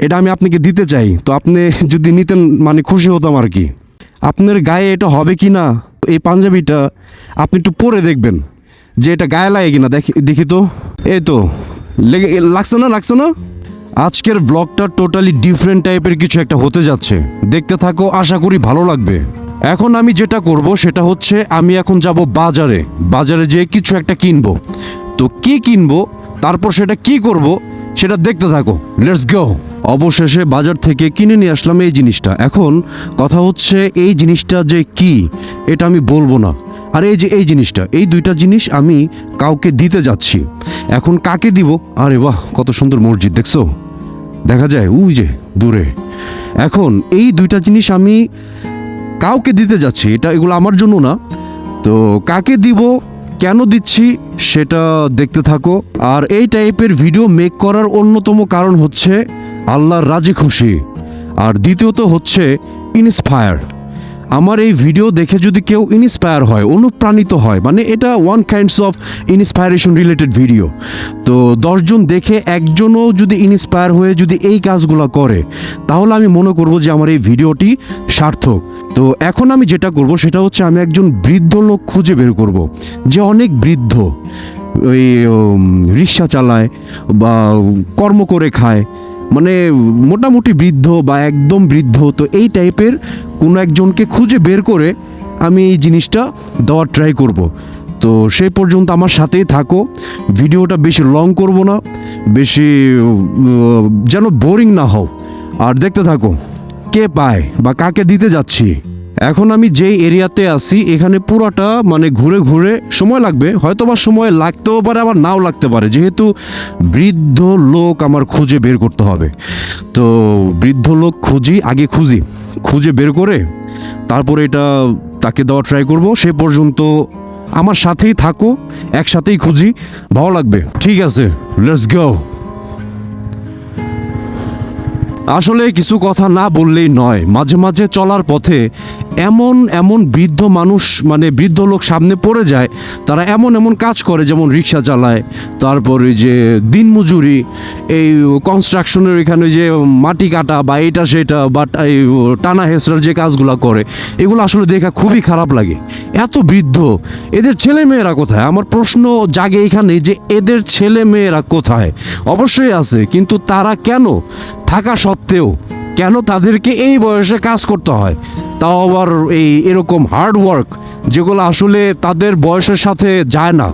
এটা আমি আপনাকে দিতে চাই, তো আপনি যদি নিতেন মানে খুশি হতাম আর কি। আপনার গায়ে এটা হবে কি না, এই পাঞ্জাবিটা আপনি একটু পরে দেখবেন যে এটা গায়ে লাগে কিনা। দেখি তো, এই তো লাগছে না। আজকের ব্লগটা টোটালি ডিফারেন্ট টাইপের কিছু একটা হতে যাচ্ছে, দেখতে থাকো, আশা করি ভালো লাগবে। এখন আমি যেটা করব সেটা হচ্ছে আমি এখন যাব বাজারে যেয়ে কিছু একটা কিনবো। তো কি কিনবো, তারপর সেটা কি করব সেটা দেখতে থাকো, লেটস গো। অবশেষে বাজার থেকে কিনে নিয়ে আসলাম এই জিনিসটা। এখন কথা হচ্ছে এই জিনিসটা যে কি এটা আমি বলবো না। আর এই যে এই জিনিসটা, এই দুইটা জিনিস আমি কাউকে দিতে যাচ্ছি। এখন কাকে দিব? আরে বাহ, কত সুন্দর মসজিদ দেখছো, দেখা যায় ওই যে দূরে। এখন এই দুইটা জিনিস আমি কাউকে দিতে যাচ্ছি, এগুলো আমার জন্য না। তো কাকে দিব, কেন দিচ্ছি সেটা দেখতে থাকো। আর এই টাইপের ভিডিও মেক করার অন্যতম কারণ হচ্ছে আল্লাহর রাজি খুশি, আর দ্বিতীয়ত হচ্ছে ইন্সপায়ার। আমার এই ভিডিও দেখে যদি কেউ ইন্সপায়ার হয়, অনুপ্রাণিত হয়, মানে এটা one kinds of inspiration related video. তো 10 জন দেখে একজনও যদি ইন্সপায়ার হয়ে যদি এই কাজগুলো করে, তাহলে আমি মনে করব যে আমার এই ভিডিওটি সার্থক। তো এখন আমি যেটা করব সেটা হচ্ছে আমি একজন বৃদ্ধ লোক খুঁজে বের করব, যে অনেক বৃদ্ধ, ওই রিক্সা চালায় বা কর্ম করে খায়, মানে মোটামুটি বৃদ্ধ বা একদম বৃদ্ধ। তো এই টাইপের কোনো একজনকে খুঁজে বের করে আমি এই জিনিসটা দেওয়ার ট্রাই করব। তো সেই পর্যন্ত আমার সাথেই থাকো, ভিডিওটা বেশি লং করব না, বেশি যেন বোরিং না হও, আর দেখতে থাকো কে পায় বা কাকে দিতে যাচ্ছি। এখন আমি যেই এরিয়াতে আছি এখানে পুরোটা মানে ঘুরে ঘুরে সময় লাগবে, হয়তো বা সময় লাগতেও পারে আবার নাও লাগতে পারে, যেহেতু বৃদ্ধ লোক আমার খুঁজে বের করতে হবে। তো বৃদ্ধ লোক খুঁজে বের করে তারপরে এটা তাকে দেওয়া ট্রাই করব। সে পর্যন্ত আমার সাথেই থাকো, একসাথেই খুঁজি, ভালো লাগবে। ঠিক আছে, লেটস গো। আসলে কিছু কথা না বললেই নয়, মাঝে মাঝে চলার পথে এমন বৃদ্ধ মানুষ, মানে বৃদ্ধ লোক সামনে পড়ে যায়, তারা এমন কাজ করে, যেমন রিক্সা চালায়, তারপরে যে দিনমজুরি, এই কনস্ট্রাকশনের এখানে যে মাটি কাটা বা এটা সেটা বা এই টানা হেঁচড়ার যে কাজগুলো করে, এগুলো আসলে দেখা খুবই খারাপ লাগে। এত বৃদ্ধ, এদের ছেলে মেয়েরা কোথায়? আমার প্রশ্ন জাগে এখানে যে এদের ছেলে মেয়েরা কোথায়? অবশ্যই আছে, কিন্তু তারা কেন থাকা সত্ত্বেও কেন তাদেরকে এই বয়সে কাজ করতে হয়, তাও আবার এরকম হার্ড ওয়ার্ক, যেগুলো আসলে তাদের বয়সের সাথে যায় না।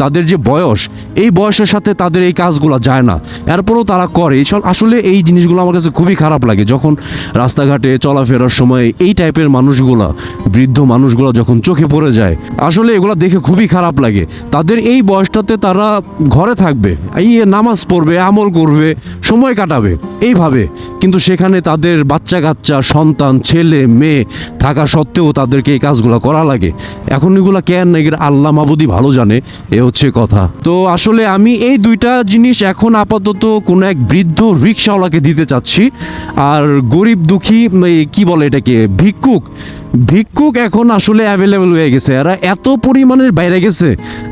তাদের যে বয়স, এই বয়সের সাথে তাদের এই কাজগুলো যায় না, এরপরও তারা করে। আসলে এই জিনিসগুলো আমার কাছে খুবই খারাপ লাগে, যখন রাস্তাঘাটে চলাফেরার সময় এই টাইপের মানুষগুলা, বৃদ্ধ মানুষগুলো যখন চোখে পড়ে যায়, আসলে এগুলো দেখে খুবই খারাপ লাগে। তাদের এই বয়সটাতে তারা ঘরে থাকবে, নামাজ পড়বে, আমল করবে, সময় কাটাবে এইভাবে, কিন্তু সেখানে তাদের বাচ্চা কাচ্চা, সন্তান, ছেলে মেয়ে থাকা সত্ত্বেও তাদেরকে এই কাজগুলো করা লাগে। এখন এগুলো কেন, এগুলো আল্লাহ মাবুদি ভালো জানে, এ হচ্ছে কথা। তো আসলে আমি এই দুইটা জিনিস এখন আপাতত কোনো এক বৃদ্ধ রিক্সাওয়ালাকে দিতে চাচ্ছি। আর গরিব দুঃখী, কি বলে এটাকে, ভিক্ষুক এখন আসলে অ্যাভেলেবেল হয়ে গেছে, এরা এত পরিমাণের বাইরে গেছে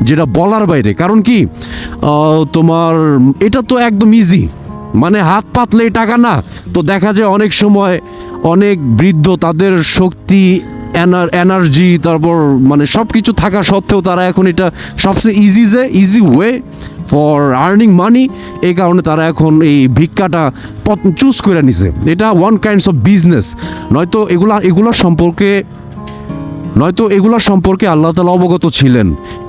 যেটা বলার বাইরে। কারণ কি, তোমার এটা তো একদম ইজি, মানে হাত পাতলেই টাকা না। তো দেখা যায় অনেক সময় অনেক বৃদ্ধ, তাদের শক্তি, এনার্জি, তারপর মানে সব কিছু থাকা সত্ত্বেও তারা এখন এটা সবচেয়ে easy way for earning money, এই কারণে তারা এখন এই ভিক্ষাটা চুজ করে নিছে। এটা ওয়ান কাইন্ডস অফ বিজনেস। নয়তো এগুলা সম্পর্কে আল্লাহ তাআলা অবগত ছিলেন।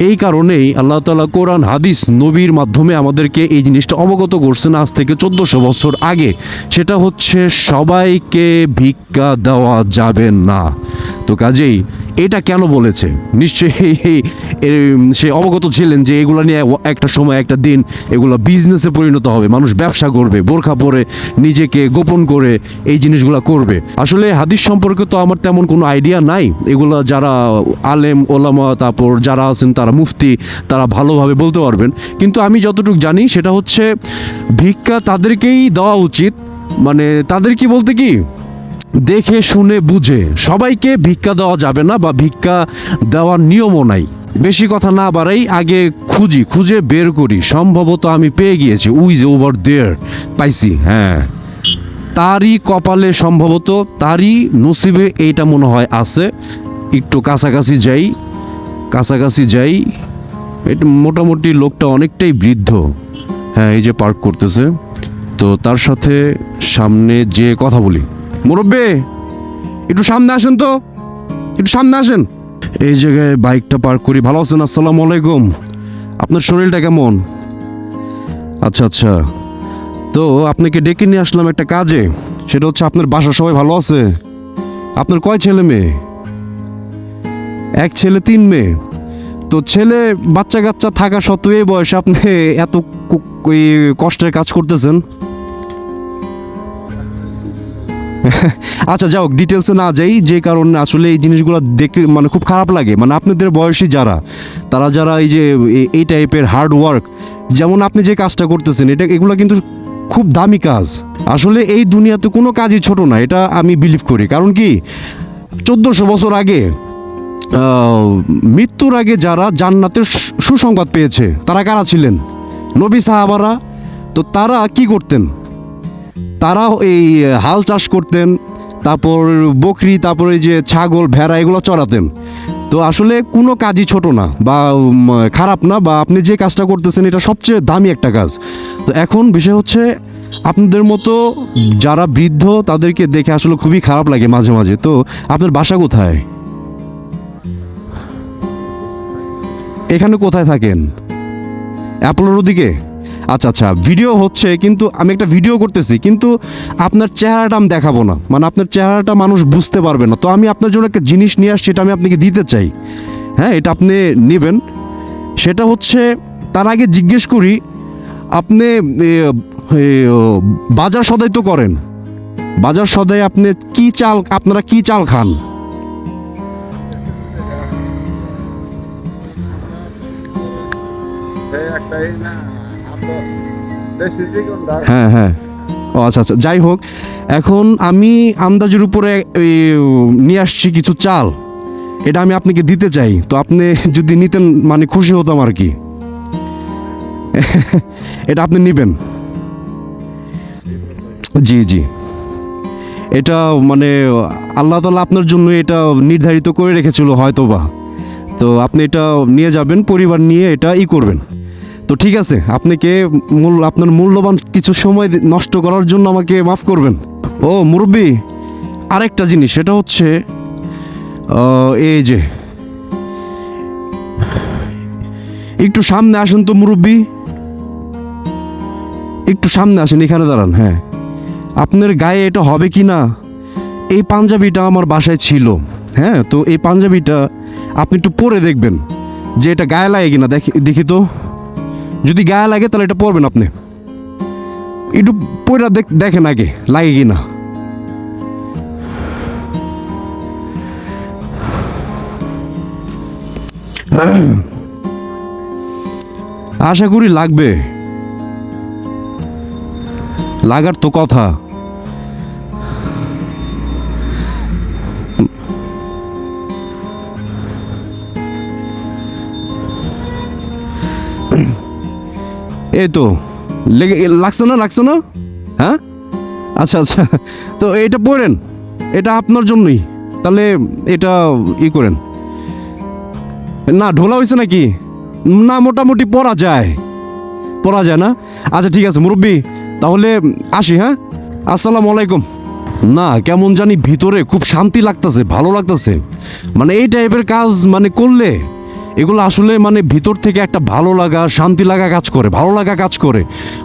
এই কারণেই আল্লাহ তাআলা কোরআন, হাদিস, নবীর মাধ্যমে আমাদেরকে এই জিনিসটা অবগত করছেন আজ থেকে 1400 বছর আগে। সেটা হচ্ছে সবাইকে ভিক্ষা দেওয়া যাবে না। তো কাজেই এটা কেন বলেছে, নিশ্চয়ই সে অবগত ছিলেন যে এগুলো নিয়ে একটা সময়, একটা দিন এগুলো বিজনেসে পরিণত হবে, মানুষ ব্যবসা করবে, বোরখা পরে নিজেকে গোপন করে এই জিনিসগুলো করবে। আসলে হাদিস সম্পর্কে তো আমার তেমন কোনো আইডিয়া নাই, এগুলো যারা আলেম ওলামা, তারপর যারা আছেন তারা মুফতি, তারা ভালোভাবে বলতে পারবেন। কিন্তু আমি যতটুকু জানি সেটা হচ্ছে ভিক্ষা তাদেরকেই দেওয়া উচিত, মানে তাদের কি বলতে কি, দেখে শুনে বুঝে। সবাইকে ভিক্ষা দেওয়া যাবে না, বা ভিক্ষা দেওয়ার নিয়মও নাই। বেশি কথা না বাড়াই, আগে খুঁজে বের করি। সম্ভবত আমি পেয়ে গিয়েছি, উই যে ওভার দেয়ার, পাইছি। হ্যাঁ, তারই কপালে, সম্ভবত তারই নসিবে এইটা মনে হয় আছে। একটু কাছাকাছি যাই। এটা মোটামুটি লোকটা অনেকটাই বৃদ্ধ। হ্যাঁ, এই যে পার্ক করতেছে, তো তার সাথে সামনে যে কথা বলি, মুরব্বি একটু সামনে আসেন, তো একটু সামনে আসেন। এই জায়গায় বাইকটা পার্ক করি। ভালো আছেন? আসসালামু আলাইকুম। আপনার শরীরটা কেমন? আচ্ছা আচ্ছা, তো আপনাকে ডেকে নিয়ে আসলাম একটা কাজে। সেটা হচ্ছে, আপনার বাসার সবাই ভালো আছে? আপনার কয় ছেলে মেয়ে? এক ছেলে 3 মেয়ে। তো ছেলে বাচ্চা কাচ্চা থাকা সত্ত্বেও এই বয়সে আপনি এত এই কষ্টের কাজ করতেছেন? আচ্ছা, যাও, ডিটেলসে না যাই। যে কারণে আসলে এই জিনিসগুলো দেখে মানে খুব খারাপ লাগে। মানে আপনাদের বয়সী যারা এই যে এই টাইপের হার্ড ওয়ার্ক, যেমন আপনি যে কাজটা করতেছেন, এগুলো কিন্তু খুব দামি কাজ। আসলে এই দুনিয়াতে কোনো কাজই ছোট না, এটা আমি বিলিভ করি। কারণ কি, 1400 বছর আগে, মৃত্যুর আগে যারা জান্নাতের সুসংবাদ পেয়েছে, তারা কারা ছিলেন? নবী সাহাবারা। তো তারা কি করতেন? তারা এই হাল চাষ করতেন, তারপর বকরি, তারপরে যে ছাগল ভেড়া, এগুলো চড়াতেন। তো আসলে কোনো কাজই ছোট না বা খারাপ না, বা আপনি যে কাজটা করতেছেন এটা সবচেয়ে দামি একটা কাজ। তো এখন বিষয় হচ্ছে, আপনাদের মতো যারা বৃদ্ধ, তাদেরকে দেখে আসলে খুবই খারাপ লাগে মাঝে মাঝে। তো আপনার বাসা কোথায়? এখানে কোথায় থাকেন? অ্যাপোলোর ওদিকে? আচ্ছা আচ্ছা, ভিডিও হচ্ছে, কিন্তু আমি একটা ভিডিও করতেছি, কিন্তু আপনার চেহারাটা আমি দেখাবো না। মানে আপনার চেহারাটা মানুষ বুঝতে পারবে না। তো আমি আপনার জন্য একটা জিনিস নিয়ে আসছি, এটা আমি আপনাকে দিতে চাই। হ্যাঁ, এটা আপনি নেবেন। সেটা হচ্ছে, তার আগে জিজ্ঞেস করি, আপনি বাজার সদাই তো করেন। বাজার সদাই আপনি আপনারা কি চাল খান? হ্যাঁ হ্যাঁ, ও আচ্ছা আচ্ছা, যাই হোক, এখন আমি আন্দাজের উপরে নিয়ে আসছি কিছু চাল। এটা আমি আপনাকে দিতে চাই। তো আপনি যদি নিতেন মানে খুশি হতাম আর কি। এটা আপনি নেবেন। জি জি, এটা মানে আল্লাহ তাআলা আপনার জন্য এটা নির্ধারিত করে রেখেছিল হয়তোবা। তো আপনি এটা নিয়ে যাবেন, পরিবার নিয়ে এটা করবেন। তো ঠিক আছে, আপনার মূল্যবান কিছু সময় নষ্ট করার জন্য আমাকে মাফ করবেন। ও মুরব্বি, আরেকটা জিনিস, সেটা হচ্ছে এই যে, একটু সামনে আসেন তো মুরব্বি, একটু সামনে আসেন, এখানে দাঁড়ান। হ্যাঁ, আপনার গায়ে এটা হবে কি না? এই পাঞ্জাবিটা আমার বাসায় ছিল। হ্যাঁ, তো এই পাঞ্জাবিটা আপনি একটু পরে দেখবেন যে এটা গায়ে লাগে কিনা। দেখি তো, যদি গায়ে লাগে তাহলে এটা পরবেন আপনি। একটু পরে দেখেন আগে লাগে কিনা। আশা করি লাগবে, লাগার তো কথা। এই তো লাগছো না? হ্যাঁ, আচ্ছা আচ্ছা, তো এটা পড়েন, এটা আপনার জন্যই। তাহলে এটা করেন। না, ঢোলা হয়েছে নাকি? না, মোটামুটি পরা যায় না? আচ্ছা ঠিক আছে মুরব্বি, তাহলে আসি। হ্যাঁ, আসসালামু আলাইকুম। না, কেমন জানি ভিতরে খুব শান্তি লাগতেছে, ভালো লাগতেছে। মানে এই টাইপের কাজ মানে করলে, এগুলো আসলে মানে ভিতর থেকে একটা ভালো লাগা, শান্তি লাগা কাজ করে।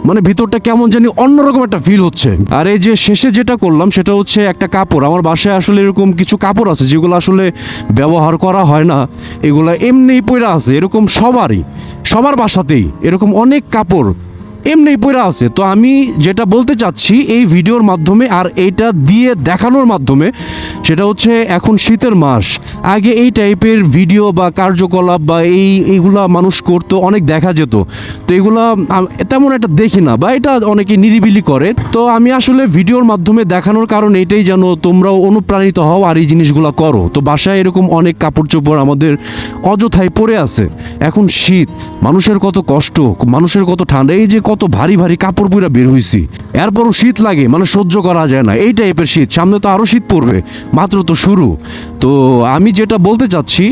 মানে ভিতরটা কেমন জানি অন্যরকম একটা ফিল হচ্ছে। আর এই যে শেষে যেটা করলাম, সেটা হচ্ছে একটা কাপড়। আমার বাসায় আসলে এরকম কিছু কাপড় আছে যেগুলো আসলে ব্যবহার করা হয় না, এগুলো এমনিই পড়ে আছে। এরকম সবার বাসাতেই এরকম অনেক কাপড় এমনি পড়ে আছে। তো আমি যেটা বলতে চাচ্ছি এই ভিডিওর মাধ্যমে আর এইটা দিয়ে দেখানোর মাধ্যমে, সেটা হচ্ছে এখন শীতের মাস, আগে এই টাইপের ভিডিও বা কার্যকলাপ বা এইগুলা মানুষ করতো, অনেক দেখা যেত। তো এগুলা তেমন একটা দেখি না, বা এটা অনেকে নিরিবিলি করে। তো আমি আসলে ভিডিওর মাধ্যমে দেখানোর কারণ এইটাই, যেন তোমরাও অনুপ্রাণিত হও আর এই জিনিসগুলো করো। তো বাসায় এরকম অনেক কাপড় চোপড় আমাদের অযথায় পড়ে আছে। এখন শীত, মানুষের কত কষ্ট, মানুষের কত ঠান্ডা, এই যে কত ভারী ভারী কাপড় পুরা বের হইছি, এরপরও শীত লাগে, মানে সহ্য করা যায় না এই টাইপের শীত। সামনে তো আরও শীত পড়বে, মাত্র তো শুরু। তো আমি যেটা বলতে চাচ্ছি,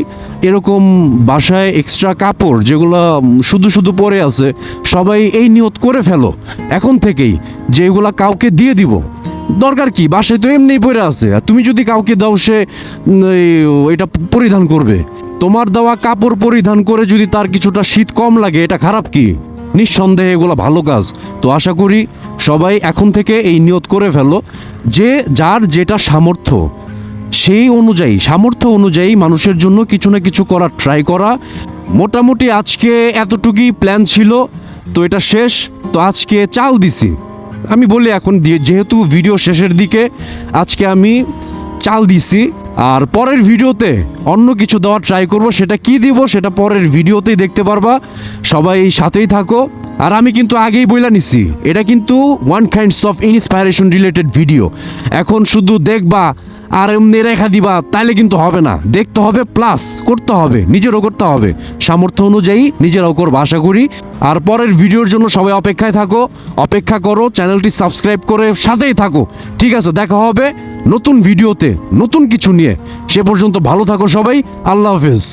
এরকম বাসায় এক্সট্রা কাপড় যেগুলো শুধু শুধু পরে আছে, সবাই এই নিয়ত করে ফেলো এখন থেকেই যে এগুলা কাউকে দিয়ে দিব। দরকার কি, বাসায় তো এমনিই পরে আছে, আর তুমি যদি কাউকে দাও সে এটা পরিধান করবে। তোমার দেওয়া কাপড় পরিধান করে যদি তার কিছুটা শীত কম লাগে, এটা খারাপ কি? নিঃসন্দেহে এগুলো ভালো কাজ। তো আশা করি সবাই এখন থেকে এই নিয়ত করে ফেলো যে যার যেটা সামর্থ্য, সেই অনুযায়ী, সামর্থ্য অনুযায়ী মানুষের জন্য কিছু না কিছু করার ট্রাই করা। মোটামুটি আজকে এতটুকুই প্ল্যান ছিল, তো এটা শেষ। তো আজকে চাল দিছি, আমি বলি এখন যেহেতু ভিডিও শেষের দিকে, আজকে আমি চাল দিছি। আর পরের ভিডিওতে অন্য কিছু দেওয়ার ট্রাই করব, সেটা কি দিব সেটা পরের ভিডিওতেই দেখতে পারবা। সবাই সাথেই থাকো। আর আমি কিন্তু আগেই বইলা নিছি, এটা কিন্তু one kinds of inspiration related video. এখন শুধু দেখবা আর এমনি রেখা দিবা তাইলে কিন্তু হবে না, দেখতে হবে প্লাস করতে হবে, নিজেরও করতে হবে, সামর্থ্য অনুযায়ী নিজেরাও করবো আশা করি। আর পরের ভিডিওর জন্য সবাই অপেক্ষায় থাকো, অপেক্ষা করো, চ্যানেলটি সাবস্ক্রাইব করে সাথেই থাকো। ঠিক আছে, দেখা হবে নতুন ভিডিওতে নতুন কিছু নিয়ে। সে পর্যন্ত ভালো থাকো সবাই, আল্লাহ হাফেজ।